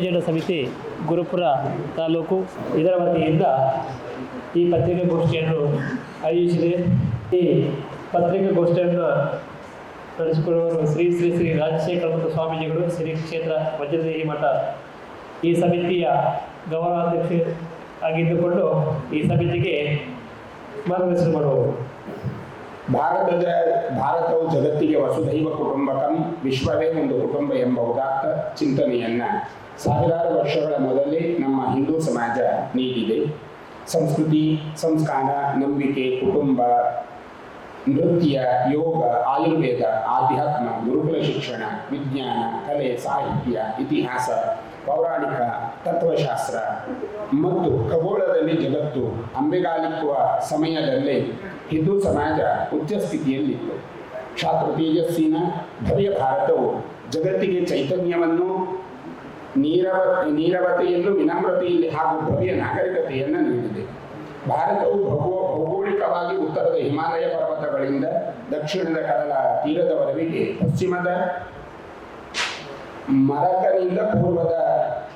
ಜನ ಸಮಿತಿ ಗುರುಪುರ ತಾಲೂಕು ಇದರ ವತಿಯಿಂದ ಈ ಪತ್ರಿಕಾಗೋಷ್ಠಿಯನ್ನು ಆಯೋಜಿಸಿದೆ. ಈ ಪತ್ರಿಕಾಗೋಷ್ಠಿಯನ್ನು ನಡೆಸಿಕೊಳ್ಳುವರು ಶ್ರೀ ಶ್ರೀ ಶ್ರೀ ರಾಜಶೇಖರ ಸ್ವಾಮೀಜಿಗಳು, ಶ್ರೀ ಕ್ಷೇತ್ರ ವಜ್ರದೇಹಿ ಮಠ ಈ ಸಮಿತಿಯ ಗೌರವಾಧ್ಯಕ್ಷ ಆಗಿದ್ದುಕೊಂಡು ಈ ಸಮಿತಿಗೆ ಮಾರ್ಗದರ್ಶನ ಮಾಡುವರು. ಭಾರತವು ಜಗತ್ತಿಗೆ ವಸುಧೈವ ಕುಟುಂಬಕಂ, ವಿಶ್ವವೇ ಒಂದು ಕುಟುಂಬ ಎಂಬ ಉದಾತ್ತ ಚಿಂತನೆಯನ್ನ ಸಾವಿರಾರು ವರ್ಷಗಳ ಮೊದಲೇ ನಮ್ಮ ಹಿಂದೂ ಸಮಾಜ ನೀಡಿದೆ. ಸಂಸ್ಕೃತಿ, ಸಂಸ್ಕಾರ, ನಂಬಿಕೆ, ಕುಟುಂಬ, ನೃತ್ಯ, ಯೋಗ, ಆಯುರ್ವೇದ, ಆಧ್ಯಾತ್ಮ, ಗುರುಕುಲ ಶಿಕ್ಷಣ, ವಿಜ್ಞಾನ, ಕಲೆ, ಸಾಹಿತ್ಯ, ಇತಿಹಾಸ, ಪೌರಾಣಿಕ, ತತ್ವಶಾಸ್ತ್ರ ಮತ್ತು ಖಗೋಳದಲ್ಲಿ ಜಗತ್ತು ಅಂಬೆಗಾಲಿಕ್ಕುವ ಸಮಯದಲ್ಲೇ ಹಿಂದೂ ಸಮಾಜ ಉಚ್ಚ ಸ್ಥಿತಿಯಲ್ಲಿತ್ತು. ಕ್ಷಾತ್ರ ತೇಜಸ್ಸಿನ ಭವ್ಯ ಭಾರತವು ಜಗತ್ತಿಗೆ ಚೈತನ್ಯವನ್ನು, ನೀರವತೆಯನ್ನು, ವಿನಮ್ರತೆಯಲ್ಲಿ ಹಾಗೂ ಭವ್ಯ ನಾಗರಿಕತೆಯನ್ನು ನೀಡಿದೆ. ಭಾರತವು ಭೌಗೋಳಿಕವಾಗಿ ಉತ್ತರದ ಹಿಮಾಲಯ ಪರ್ವತಗಳಿಂದ ದಕ್ಷಿಣದ ಕಡಲ ತೀರದವರೆಗೆ, ಪಶ್ಚಿಮದ ಮರಕನಿಂದ ಪೂರ್ವದ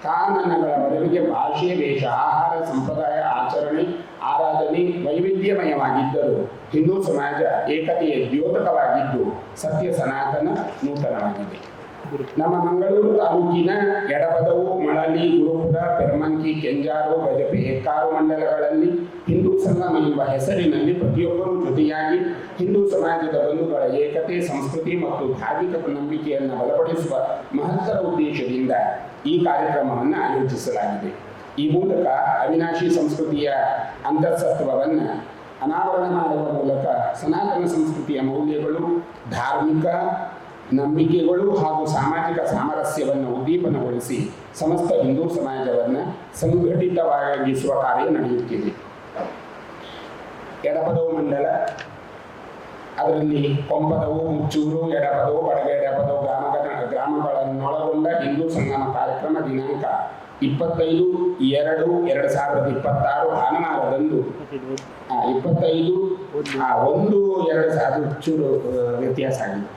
ಕಾನನಗಳವರೆಗೆ ಭಾಷೆ, ವೇಷ, ಆಹಾರ, ಸಂಪ್ರದಾಯ, ಆಚರಣೆ, ಆರಾಧನೆ ವೈವಿಧ್ಯಮಯವಾಗಿದ್ದರೂ ಹಿಂದೂ ಸಮಾಜ ಏಕತೆಯ ದ್ಯೋತಕವಾಗಿದ್ದು ಸತ್ಯ ಸನಾತನ ನೂತನವಾಗಿದೆ. ನಮ್ಮ ಮಂಗಳೂರು ತಾಲೂಕಿನ ಎಡಪದವು, ಮಳಲಿ, ಗುರುಪುರ, ಪೆರಮಂಕಿ, ಕೆಂಜಾರು, ಗಜಪೆ, ಹೆಕ್ಕಾರು ಮಂಡಲಗಳಲ್ಲಿ ಹಿಂದೂ ಸಂಗಮ ಎಂಬ ಹೆಸರಿನಲ್ಲಿ ಪ್ರತಿಯೊಬ್ಬರೂ ಜೊತೆಯಾಗಿ ಹಿಂದೂ ಸಮಾಜದ ಬಂಧುಗಳ ಏಕತೆ, ಸಂಸ್ಕೃತಿ ಮತ್ತು ಧಾರ್ಮಿಕ ನಂಬಿಕೆಯನ್ನು ಬಲಪಡಿಸುವ ಮಹತ್ತರ ಉದ್ದೇಶದಿಂದ ಈ ಕಾರ್ಯಕ್ರಮವನ್ನು ಆಯೋಜಿಸಲಾಗಿದೆ. ಈ ಮೂಲಕ ಅವಿನಾಶಿ ಸಂಸ್ಕೃತಿಯ ಅಂತರ್ಸತ್ವವನ್ನು ಅನಾವರಣ ಮಾಡುವ ಮೂಲಕ ಸನಾತನ ಸಂಸ್ಕೃತಿಯ ಮೌಲ್ಯಗಳು, ಧಾರ್ಮಿಕ ನಂಬಿಕೆಗಳು ಹಾಗೂ ಸಾಮಾಜಿಕ ಸಾಮರಸ್ಯವನ್ನು ಉದ್ದೀಪನಗೊಳಿಸಿ ಸಮಸ್ತ ಹಿಂದೂ ಸಮಾಜವನ್ನು ಸಂಘಟಿತವಾಗಿಸುವ ಕಾರ್ಯ ನಡೆಯುತ್ತಿದೆ. ಎಡಪದವು ಮಂಡಲ, ಅದರಲ್ಲಿ ಕೊಂಪದವು, ಮುಚ್ಚೂರು, ಎಡಪದವು, ಬಡಗ ಎಡಪದವು ಗ್ರಾಮಗಳನ್ನೊಳಗೊಂಡ ಹಿಂದೂ ಸಂಗಮ ಕಾರ್ಯಕ್ರಮ ದಿನಾಂಕ 25/2/2026 ಭಾನುವಾರದಂದು 25/1/2000 ಚೂರು ವ್ಯತ್ಯಾಸ ಆಗಿದೆ.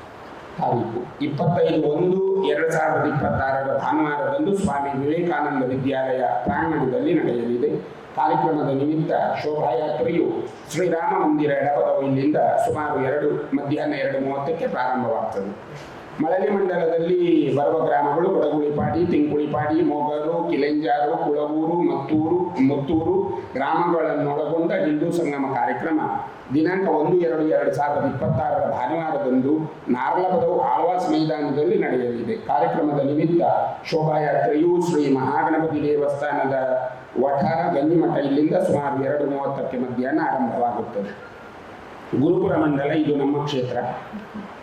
ತಾರೀಕು 25/1/2026 ಭಾನುವಾರದಂದು ಸ್ವಾಮಿ ವಿವೇಕಾನಂದ ವಿದ್ಯಾಲಯ ಪ್ರಾಂಗಣದಲ್ಲಿ ನಡೆಯಲಿದೆ. ಕಾರ್ಯಕ್ರಮದ ನಿಮಿತ್ತ ಶೋಭಾಯಾತ್ರೆಯು ಶ್ರೀರಾಮ ಮಂದಿರ ಎಡಪದವು ಇಲ್ಲಿಂದ ಸುಮಾರು ಮಧ್ಯಾಹ್ನ 2:30 ಪ್ರಾರಂಭವಾಗ್ತದೆ. ಮಳಲಿ ಮಂಡಲದಲ್ಲಿ ಬರುವ ಗ್ರಾಮಗಳು ಕೊಡಗುಳಿಪಾಡಿ, ತಿಂಕುಳಿಪಾಡಿ, ಮೊಗರು, ಕಿಲೆಂಜಾರು, ಕುಳವೂರು, ಮುತ್ತೂರು ಗ್ರಾಮಗಳನ್ನೊಳಗೊಂಡ ಹಿಂದೂ ಸಂಗಮ ಕಾರ್ಯಕ್ರಮ ದಿನಾಂಕ 1/2/2026 ಭಾನುವಾರದಂದು ನಾರ್ಲಪದವು ಆಳ್ವಾಸ್ ಮೈದಾನದಲ್ಲಿ ನಡೆಯಲಿದೆ. ಕಾರ್ಯಕ್ರಮದ ನಿಮಿತ್ತ ಶೋಭಾಯಾತ್ರೆಯು ಶ್ರೀ ಮಹಾಗಣಪತಿ ದೇವಸ್ಥಾನದ ವಠಾರ ಗಂಜಿಮಠ ಇಲ್ಲಿಂದ ಸುಮಾರು 2:30 ಮಧ್ಯಾಹ್ನ ಆರಂಭವಾಗುತ್ತದೆ. ಗುರುಪುರ ಮಂಡಲ ಇದು ನಮ್ಮ ಕ್ಷೇತ್ರ.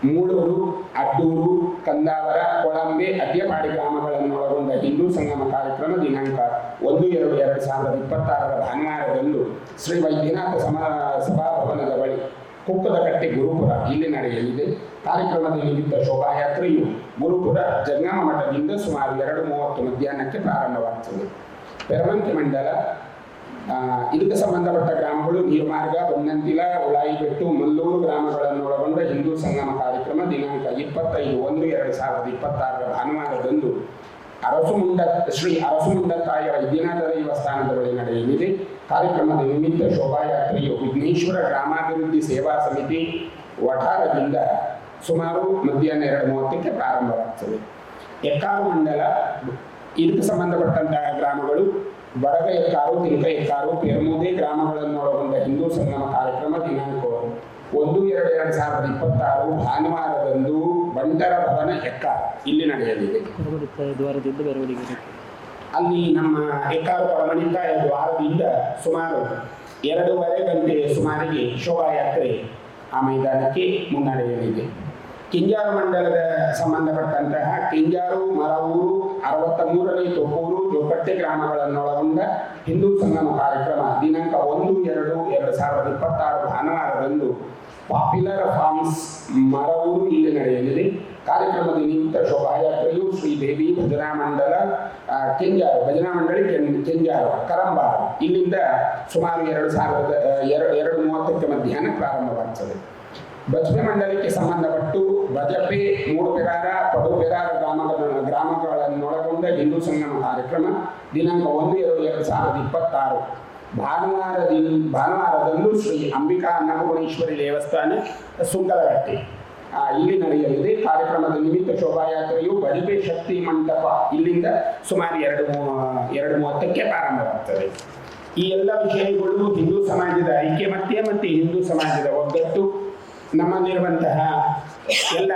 ಮೂಳೂರು, ಅಡ್ಡೂರು, ಕಂದಾವರ, ಕೊಳಂಬೆ, ಅಡ್ಯಪಾಡಿ ಗ್ರಾಮಗಳನ್ನೊಳಗೊಂಡ ಹಿಂದೂ ಸಂಗಮ ಕಾರ್ಯಕ್ರಮ ದಿನಾಂಕ 1/2/2026 ಭಾನುವಾರದಂದು ಶ್ರೀ ವೈದ್ಯನಾಥ ಸಭಾಭವನದ ಬಳಿ ಕುಕ್ಕದಕಟ್ಟೆ ಗುರುಪುರ ಇಲ್ಲಿ ನಡೆಯಲಿದೆ. ಕಾರ್ಯಕ್ರಮದ ನಿಮಿತ್ತ ಶೋಭಾಯಾತ್ರೆಯು ಗುರುಪುರ ಜಂಗಮ ಮಠದಿಂದ ಸುಮಾರು 2:30 ಮಧ್ಯಾಹ್ನಕ್ಕೆ ಪ್ರಾರಂಭವಾಗುತ್ತದೆ. ಪೆರಮಂಕಿ ಮಂಡಲ, ಇದಕ್ಕೆ ಸಂಬಂಧಪಟ್ಟ ಗ್ರಾಮಗಳು ನೀರ್ಮಾರ್ಗ, ಬನ್ನಂತಿಲ, ಉಳಾಯಿಬೆಟ್ಟು, ಮಲ್ಲೂರು ಗ್ರಾಮಗಳನ್ನೊಳಗೊಂಡ ಹಿಂದೂ ಸಂಗಮ ಕಾರ್ಯಕ್ರಮ ದಿನಾಂಕ 25/1/2026 ಭಾನುವಾರದಂದು ಶ್ರೀ ಅರಸುಮುಂಡತಾಯ ವೈದ್ಯನಾಥ ದೇವಸ್ಥಾನದ ಬಳಿ ನಡೆಯಲಿದೆ. ಕಾರ್ಯಕ್ರಮದ ನಿಮಿತ್ತ ಶೋಭಾಯಾತ್ರೆಯು ವಿಘ್ನೇಶ್ವರ ಗ್ರಾಮಾಭಿವೃದ್ಧಿ ಸೇವಾ ಸಮಿತಿ ವಠಾರದಿಂದ ಸುಮಾರು ಮಧ್ಯಾಹ್ನ 2:30 ಪ್ರಾರಂಭವಾಗ್ತದೆ. ಹೆಕ್ಕಾರು ಮಂಡಲ, ಇದಕ್ಕೆ ಸಂಬಂಧಪಟ್ಟಂತಹ ಗ್ರಾಮಗಳು ಬಡಗ ಹೆಕ್ಕಾರು, ತಿಂಕ ಹೆಕ್ಕಾರು, ಪೇರ್ಮುದೆ ಗ್ರಾಮಗಳನ್ನೊಳಗೊಂಡ ಹಿಂದೂ ಸಂಗಮ ಕಾರ್ಯಕ್ರಮ ದಿನಾಂಕ 1/2/2026 ಭಾನುವಾರದಂದು ಬಂಟರ ಭವನ ಹೆಕ್ಕಾರು ಇಲ್ಲಿ ನಡೆಯಲಿದೆ. ಅಲ್ಲಿ ನಮ್ಮ ಹೆಕ್ಕಾರು ಪರಮಣಿತಾಯ ದ್ವಾರದಿಂದ ಸುಮಾರು 2:30 ಗಂಟೆ ಸುಮಾರಿಗೆ ಶೋಭಾಯಾತ್ರೆ ಆ ಮೈದಾನಕ್ಕೆ ಮುನ್ನಡೆಯಲಿದೆ. ಕಿಂಜಾರು ಮಂಡಲದ ಸಂಬಂಧಪಟ್ಟಂತಹ ಕಿಂಜಾರು, ಮರವೂರು, 63ನೇ ತೊಪ್ಪೂರು, ಜೋಕಟ್ಟೆ ಗ್ರಾಮಗಳನ್ನೊಳಗೊಂಡ ಹಿಂದೂ ಸಂಗಮ ಕಾರ್ಯಕ್ರಮ ದಿನಾಂಕ 1/2/2026 ಭಾನುವಾರದಂದು ಪಾಪ್ಯುಲರ್ ಫಾರ್ಮ್ಸ್ ಮರವೂರು ಇಲ್ಲಿ ನಡೆಯಲಿದೆ. ಕಾರ್ಯಕ್ರಮದ ನಿಮಿತ್ತ ಶೋಭಾಯಾತ್ರೆಯು ಶ್ರೀದೇವಿ ಭಜನಾ ಮಂಡಲ ಕೆಂಜಾರು, ಭಜನಾ ಮಂಡಳಿ ಕೆಂಜಾರು ಕರಂಬಾರ ಇಲ್ಲಿಂದ ಸುಮಾರು 2:30 ಮಧ್ಯಾಹ್ನ ಪ್ರಾರಂಭವಾಗುತ್ತದೆ. ಬಜ್ಪೆ ಮಂಡಲಕ್ಕೆ ಸಂಬಂಧಪಟ್ಟು ಬಜಪೆ, ಮೂಡುಪೆರಾರ, ಪಡುಪೆರಾರ ಗ್ರಾಮಗಳನ್ನೊಳಗೊಂಡ ಹಿಂದೂ ಹಿಂದೂ ಸಂಗಮ ಕಾರ್ಯಕ್ರಮ ದಿನಾಂಕ 1/2/2026 ಭಾನುವಾರದಂದು ಶ್ರೀ ಅಂಬಿಕಾ ಅನ್ನಪೂರ್ಣೇಶ್ವರಿ ದೇವಸ್ಥಾನ ಸುಂಕದಕಟ್ಟೆ ಇಲ್ಲಿ ನಡೆಯಲಿದೆ. ಕಾರ್ಯಕ್ರಮದ ನಿಮಿತ್ತ ಶೋಭಾಯಾತ್ರೆಯು ಬಡಿಪೆ ಶಕ್ತಿ ಮಂಟಪ ಇಲ್ಲಿಂದ ಸುಮಾರು 2:30ಕ್ಕೆ ಪ್ರಾರಂಭವಾಗ್ತದೆ. ಈ ಎಲ್ಲ ವಿಷಯಗಳು ಹಿಂದೂ ಸಮಾಜದ ಐಕ್ಯಮತ್ಯ ಮತ್ತು ಹಿಂದೂ ಸಮಾಜದ ಒಗ್ಗಟ್ಟು, ನಮ್ಮಲ್ಲಿರುವಂತಹ ಎಲ್ಲ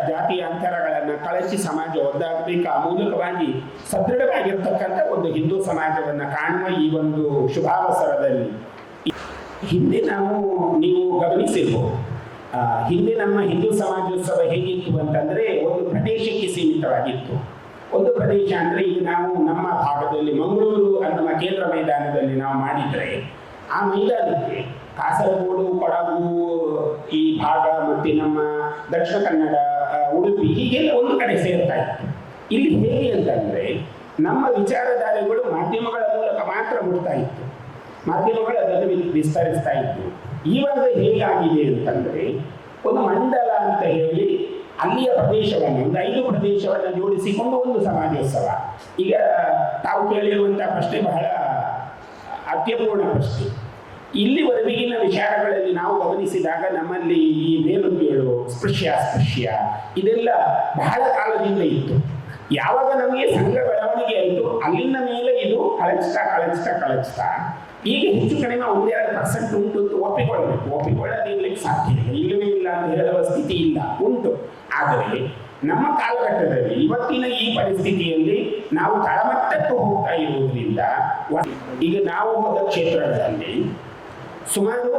ಜಾತಿಯ ಅಂತರಗಳನ್ನು ಕಳಚಿ ಸಮಾಜ ಒದ್ದಾಗಬೇಕು, ಆ ಮೂಲಕವಾಗಿ ಸದೃಢವಾಗಿರ್ತಕ್ಕಂಥ ಒಂದು ಹಿಂದೂ ಸಮಾಜವನ್ನು ಕಾಣುವ ಈ ಒಂದು ಶುಭಾವಸರದಲ್ಲಿ ಹಿಂದೆ ನೀವು ಗಮನಿಸಿರ್ಬೋದು, ಹಿಂದೆ ನಮ್ಮ ಹಿಂದೂ ಸಮಾಜೋತ್ಸವ ಹೇಗಿತ್ತು ಅಂತಂದರೆ ಒಂದು ಪ್ರದೇಶಕ್ಕೆ ಸೀಮಿತವಾಗಿತ್ತು. ಒಂದು ಪ್ರದೇಶ ಅಂದರೆ ಈಗ ನಾವು ನಮ್ಮ ಭಾಗದಲ್ಲಿ ಮಂಗಳೂರು ಅನ್ನುವ ಕೇಂದ್ರ ಮೈದಾನದಲ್ಲಿ ನಾವು ಮಾಡಿದರೆ ಆ ಮೈದಾನಕ್ಕೆ ಕಾಸರಗೋಡು, ಕೊಡಗು ಈ ಭಾಗ ಮತ್ತು ನಮ್ಮ ದಕ್ಷಿಣ ಕನ್ನಡ, ಉಡುಪಿ ಹೀಗೆಲ್ಲ ಒಂದು ಕಡೆ ಸೇರ್ತಾ ಇತ್ತು. ಇಲ್ಲಿ ಹೇಗೆ ಅಂತಂದರೆ ನಮ್ಮ ವಿಚಾರಧಾರೆಗಳು ಮಾಧ್ಯಮಗಳ ಮೂಲಕ ಮಾತ್ರ ಮುಟ್ತಾ ಇತ್ತು, ಮಾಧ್ಯಮಗಳು ಅದನ್ನು ವಿಸ್ತರಿಸ್ತಾ ಇತ್ತು. ಇವಾಗ ಹೇಗಾಗಿದೆ ಅಂತಂದರೆ ಒಂದು ಮಂಡಲ ಅಂತ ಹೇಳಿ ಅಲ್ಲಿಯ ಪ್ರದೇಶವನ್ನು ಒಂದು 5 ಪ್ರದೇಶವನ್ನು ಜೋಡಿಸಿಕೊಂಡು ಒಂದು ಸಮಾಜೋತ್ಸವ. ಈಗ ತಾವು ಕೇಳಿರುವಂಥ ಪ್ರಶ್ನೆ ಬಹಳ ಅತ್ಯಪೂರ್ಣ ಪ್ರಶ್ನೆ. ಇಲ್ಲಿವರೆಗಿನ ವಿಚಾರಗಳಲ್ಲಿ ನಾವು ಗಮನಿಸಿದಾಗ ನಮ್ಮಲ್ಲಿ ಈ ಮೇಲುಕೀಳು, ಸ್ಪೃಶ್ಯ ಇದೆಲ್ಲ ಬಹಳ ಕಾಲದಿಂದ ಇತ್ತು. ಯಾವಾಗ ನಮಗೆ ಸಂಘ ಬೆಳವಣಿಗೆ ಆಯಿತು ಅಲ್ಲಿಂದ ಮೇಲೆ ಇದು ಕಳಚ್ತಾ ಈಗ ಹೆಚ್ಚು ಕಡಿಮೆ 1-2% ಉಂಟು ಅಂತ ಒಪ್ಪಿಕೊಳ್ಳದಿರ್ಲಿಕ್ಕೆ ಸಾಧ್ಯ ಇಲ್ಲ, ಇಲ್ಲವೇ ಇಲ್ಲ ಅಂತ ಹೇಳುವ ಸ್ಥಿತಿ ಇಲ್ಲ, ಉಂಟು. ಆದರೆ ನಮ್ಮ ಕಾಲಘಟ್ಟದಲ್ಲಿ ಇವತ್ತಿನ ಈ ಪರಿಸ್ಥಿತಿಯಲ್ಲಿ ನಾವು ತಳಮಟ್ಟಕ್ಕೆ ಹೋಗ್ತಾ ಇರುವುದರಿಂದ ಈಗ ನಾವು ಹೋದ ಕ್ಷೇತ್ರಗಳಲ್ಲಿ ಸುಮಾರು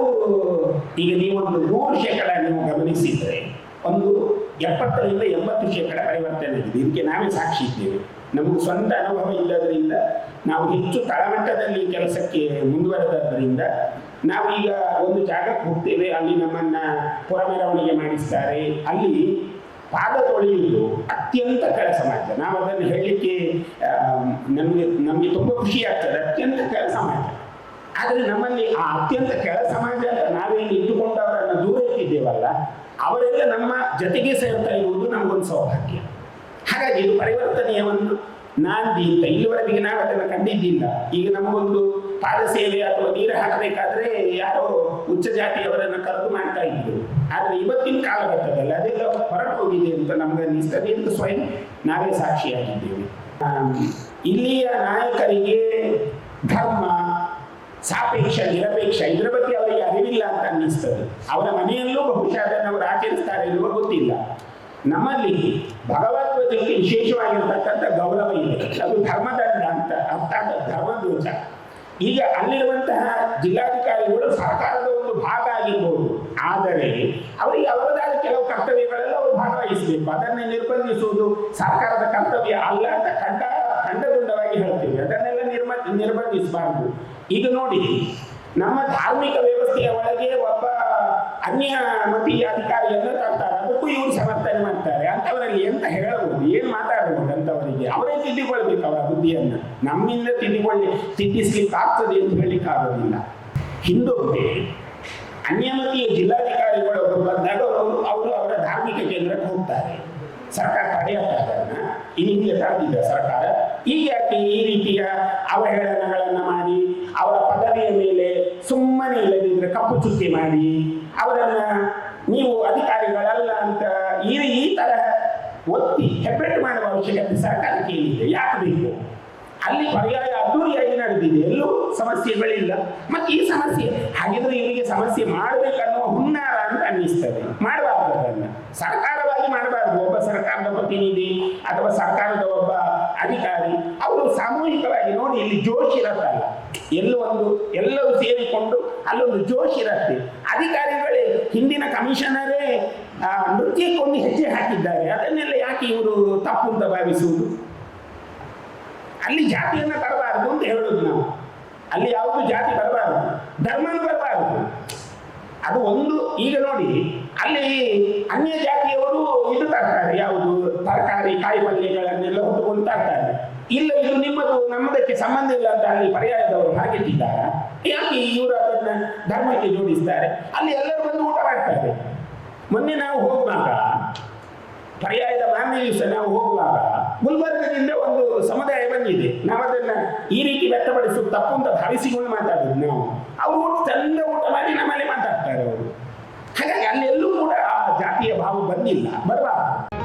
ಈಗ ನೀವೊಂದು 100% ನೀವು ಗಮನಿಸಿದರೆ ಒಂದು 70-80% ಪರಿವರ್ತನೆ ಆಗಿದೆ. ಇದಕ್ಕೆ ನಾವೇ ಸಾಕ್ಷಿ ಇದ್ದೇವೆ. ನಮಗೆ ಸ್ವಂತ ಅನುಭವ ಇಲ್ಲದರಿಂದ ನಾವು ಹೆಚ್ಚು ತಳಮಟ್ಟದಲ್ಲಿ ಕೆಲಸಕ್ಕೆ ಮುಂದುವರೆದದ್ದರಿಂದ ನಾವೀಗ ಒಂದು ಜಾಗಕ್ಕೆ ಹೋಗ್ತೇವೆ, ಅಲ್ಲಿ ನಮ್ಮನ್ನು ಪುರಮೆರವಣಿಗೆ ಮಾಡಿಸ್ತಾರೆ. ಅಲ್ಲಿ ಪಾದ ತೊಳೆಯುವುದು ಅತ್ಯಂತ ಕೆಳ ಸಮಾಜ. ನಾವು ಅದನ್ನು ಹೇಳಲಿಕ್ಕೆ ನಮಗೆ ತುಂಬ ಖುಷಿ ಆಗ್ತದೆ, ಅತ್ಯಂತ ಕೆಳ ಸಮಾಜ. ಆದರೆ ನಮ್ಮಲ್ಲಿ ಆ ಅತ್ಯಂತ ಕೆಳ ಸಮಾಜ ಅಂತ ನಾವೇನು ಇಟ್ಟುಕೊಂಡವರನ್ನು ದೂರ ಇಟ್ಟಿದ್ದೇವಲ್ಲ, ಅವರೆಲ್ಲ ನಮ್ಮ ಜೊತೆಗೆ ಸೇರ್ತಾ ಇರುವುದು ನಮಗೊಂದು ಸೌಭಾಗ್ಯ. ಹಾಗಾಗಿ ಇದು ಪರಿವರ್ತನೆಯ ಒಂದು ನಾಂದಿ ಅಂತ ಇಲ್ಲಿವರೆಗೆ ನಾವು ಅದನ್ನು ಕಂಡಿದ್ದಿಲ್ಲ. ಈಗ ನಮಗೊಂದು ಪಾದ ಸೇವೆ ಅಥವಾ ನೀರು ಹಾಕಬೇಕಾದ್ರೆ ಯಾರೋ ಉಚ್ಚ ಜಾತಿಯವರನ್ನು ಕರೆದು ಮಾಡ್ತಾ ಇದ್ರು. ಆದರೆ ಇವತ್ತಿನ ಕಾಲಘಟ್ಟದಲ್ಲಿ ಅದೆಲ್ಲ ಹೊರಟು ಹೋಗಿದೆ ಅಂತ ನಮ್ಗೆ ಅನ್ನಿಸ್ತದೆ ಅಂತ ಸ್ವಯಂ ನಾವೇ ಸಾಕ್ಷಿಯಾಗಿದ್ದೇವೆ. ಇಲ್ಲಿಯ ನಾಯಕರಿಗೆ ಧರ್ಮ, ಸಾಪೇಕ್ಷ, ನಿರಪೇಕ್ಷ ಇದರ ಬಗ್ಗೆ ಅವರಿಗೆ ಅರಿವಿಲ್ಲ ಅಂತ ಅನ್ನಿಸ್ತದೆ. ಅವರ ಮನೆಯಲ್ಲೂ ಬಹುಶಃ ಅದನ್ನು ಅವರು ಆಚರಿಸ್ತಾರೆ ಇರುವ ಗೊತ್ತಿಲ್ಲ. ನಮ್ಮಲ್ಲಿ ಭಗವದ್ಗೀತೆಗೆ ವಿಶೇಷವಾಗಿರ್ತಕ್ಕಂಥ ಗೌರವ ಇದೆ, ಅದು ಧರ್ಮದಂಡ ಅಂತ, ಅರ್ಥಾತ್ ಧರ್ಮದೋಷ. ಈಗ ಅಲ್ಲಿರುವಂತಹ ಜಿಲ್ಲಾಧಿಕಾರಿಗಳು ಸರ್ಕಾರದ ಒಂದು ಭಾಗ ಆಗಿರ್ಬೋದು, ಆದರೆ ಅವರಿಗೆ ಅವರದಾದ ಕೆಲವು ಕರ್ತವ್ಯಗಳೆಲ್ಲ ಅವರು ಭಾಗವಹಿಸಬೇಕು. ಅದನ್ನೇ ನಿರ್ಬಂಧಿಸುವುದು ಸರ್ಕಾರದ ಕರ್ತವ್ಯ ಅಲ್ಲ ಅಂತ ಖಂಡಗುಂಡವಾಗಿ ಹೇಳ್ತೀವಿ. ಅದನ್ನೆಲ್ಲ ನಿರ್ಬಂಧಿಸಬಾರದು. ಈಗ ನೋಡಿ, ನಮ್ಮ ಧಾರ್ಮಿಕ ವ್ಯವಸ್ಥೆಯ ಒಳಗೆ ಒಬ್ಬ ಅನ್ಯ ಮತೀಯ ಅಧಿಕಾರಿಯನ್ನು ತರ್ತಾರೆ, ಅದಕ್ಕೂ ಇವರು ಸಮರ್ಥನೆ ಮಾಡ್ತಾರೆ. ಅಂಥವರಲ್ಲಿ ಎಂತ ಹೇಳಬಹುದು, ಏನು ಮಾತಾಡಬಹುದು ಅಂತವರಿಗೆ? ಅವರೇ ತಿದ್ದಿಕೊಳ್ಬೇಕು ಅವರ ಬುದ್ಧಿಯನ್ನು. ನಮ್ಮಿಂದ ತಿದ್ದಿಸ್ಲಿಕ್ಕೆ ಆಗ್ತದೆ ಅಂತ ಹೇಳಲಿಕ್ಕೆ ಆಗೋದಿಲ್ಲ. ಹಿಂದೊಮ್ಮೆ ಅನ್ಯಮತೀಯ ಜಿಲ್ಲಾಧಿಕಾರಿಗಳು ಬಂದಾಗ ಅವರು ಅವರ ಧಾರ್ಮಿಕ ಕೇಂದ್ರಕ್ಕೆ ಹೋಗ್ತಾರೆ. ಸರ್ಕಾರ ತಡೆಯುತ್ತಾರೆ ಅದನ್ನು, ಹಿಂದೆ ತಡೆದಿದ್ದ ಸರ್ಕಾರ. ಈಗ ಯಾಕೆ ಈ ರೀತಿಯ ಅವಹೇಳನಗಳನ್ನು ಮಾಡಿ ಅವರ ಪದವಿಯ ಮೇಲೆ ಸುಮ್ಮನೆ ಇಲ್ಲದಿದ್ದರೆ ಕಪ್ಪು ಚುಕ್ಕಿ ಮಾಡಿ ಅವರನ್ನು ನೀವು ಅಧಿಕಾರಿಗಳಲ್ಲ ಅಂತ ಈ ತರಹ ಒತ್ತಿ ಹೆಬ್ಬೆಟ್ಟು ಮಾಡುವ ಅವಶ್ಯಕತೆ ಸರ್ಕಾರಕ್ಕೆ ಏನಿದೆ? ಯಾಕೆ ಬೇಕು? ಅಲ್ಲಿ ಪರ್ಯಾಯ ಅದ್ದೂರಿಯಾಗಿ ನಡೆದಿದೆ, ಎಲ್ಲೂ ಸಮಸ್ಯೆಗಳಿಲ್ಲ. ಮತ್ತು ಈ ಸಮಸ್ಯೆ ಹಾಗಿದ್ರೆ ಇವರಿಗೆ ಸಮಸ್ಯೆ ಮಾಡಬೇಕನ್ನುವ ಹುನ್ನಾರ ಅಂತ ಅನ್ನಿಸ್ತದೆ. ಮಾಡಬಾರ್ದು, ಅದನ್ನು ಸರ್ಕಾರವಾಗಿ ಮಾಡಬಾರ್ದು. ಒಬ್ಬ ಸರ್ಕಾರದ ಪ್ರತಿನಿಧಿ ಅಥವಾ ಸರ್ಕಾರದ ಒಬ್ಬ ಅಧಿಕಾರಿ ಅವರು ಸಾಮೂಹಿಕವಾಗಿ ನೋಡಿ, ಇಲ್ಲಿ ಜೋಶ್ ಇರತ್ತಲ್ಲ, ಎಲ್ಲವೂ ಸೇರಿಕೊಂಡು ಅಲ್ಲೊಂದು ಜೋಶ್ ಇರುತ್ತೆ. ಅಧಿಕಾರಿಗಳೇ ಹಿಂದಿನ ಕಮಿಷನರೇ ನೃತ್ಯಕ್ಕೊಂದು ಹೆಜ್ಜೆ ಹಾಕಿದ್ದಾರೆ, ಅದನ್ನೆಲ್ಲ ಯಾಕೆ ಇವರು ತಪ್ಪು ಅಂತ ಭಾವಿಸುವುದು? ಅಲ್ಲಿ ಜಾತಿಯನ್ನು ತರಬಾರದು ಅಂತ ಹೇಳೋದು ನಾವು. ಅಲ್ಲಿ ಯಾವುದು ಜಾತಿ ಬರಬಾರದು, ಧರ್ಮನೂ ಬರಬಾರದು. ಅದು ಒಂದು. ಈಗ ನೋಡಿ, ಅಲ್ಲಿ ಅನ್ಯ ಜಾತಿಯವರು ಇದು ತರ್ತಾರೆ, ಯಾವುದು ತರಕಾರಿ ಕಾಯಿ ಪಲ್ಯಗಳನ್ನೆಲ್ಲ ಹೊತ್ತುಕೊಂಡು ತರ್ತಾರೆ. ಇಲ್ಲ, ಇದು ನಿಮ್ಮದು ನಮ್ಮದಕ್ಕೆ ಸಂಬಂಧ ಇಲ್ಲ ಅಂತ ಅಲ್ಲಿ ಪರ್ಯಾಯದವರು ಹಾಕಿಟ್ಟಿದ್ದಾರೆ. ಯಾಕೆ ಇವರು ಅದನ್ನು ಧರ್ಮಕ್ಕೆ ಜೋಡಿಸ್ತಾರೆ? ಅಲ್ಲಿ ಎಲ್ಲರೂ ಬಂದು ಊಟ ಮಾಡ್ತಾರೆ. ಮೊನ್ನೆ ನಾವು ಹೋಗುವಾಗ, ಪರ್ಯಾಯದ ಮಾರನೇ ದಿವಸ ನಾವು ಹೋಗುವಾಗ ಗುಲ್ಬರ್ಗದಿಂದ ಒಂದು ಸಮುದಾಯ ಬಂದಿದೆ. ನಾವು ಅದನ್ನ ಈ ರೀತಿ ವ್ಯಕ್ತಪಡಿಸುವುದು ತಪ್ಪು ಅಂತ ಭಾವಿಸಿಕೊಂಡು ಮಾತಾಡುದು ನಾವು. ಅವರು ಚಂದ ಊಟ ಮಾಡಿ ನಮ್ಮಲ್ಲಿ ಮಾತಾಡ್ತಾರೆ ಅವರು. ಹಾಗಾಗಿ ಅಲ್ಲೆಲ್ಲೂ ಕೂಡ ಆ ಜಾತಿಯ ಭಾವ ಬಂದಿಲ್ಲ, ಬರಬಾರದು.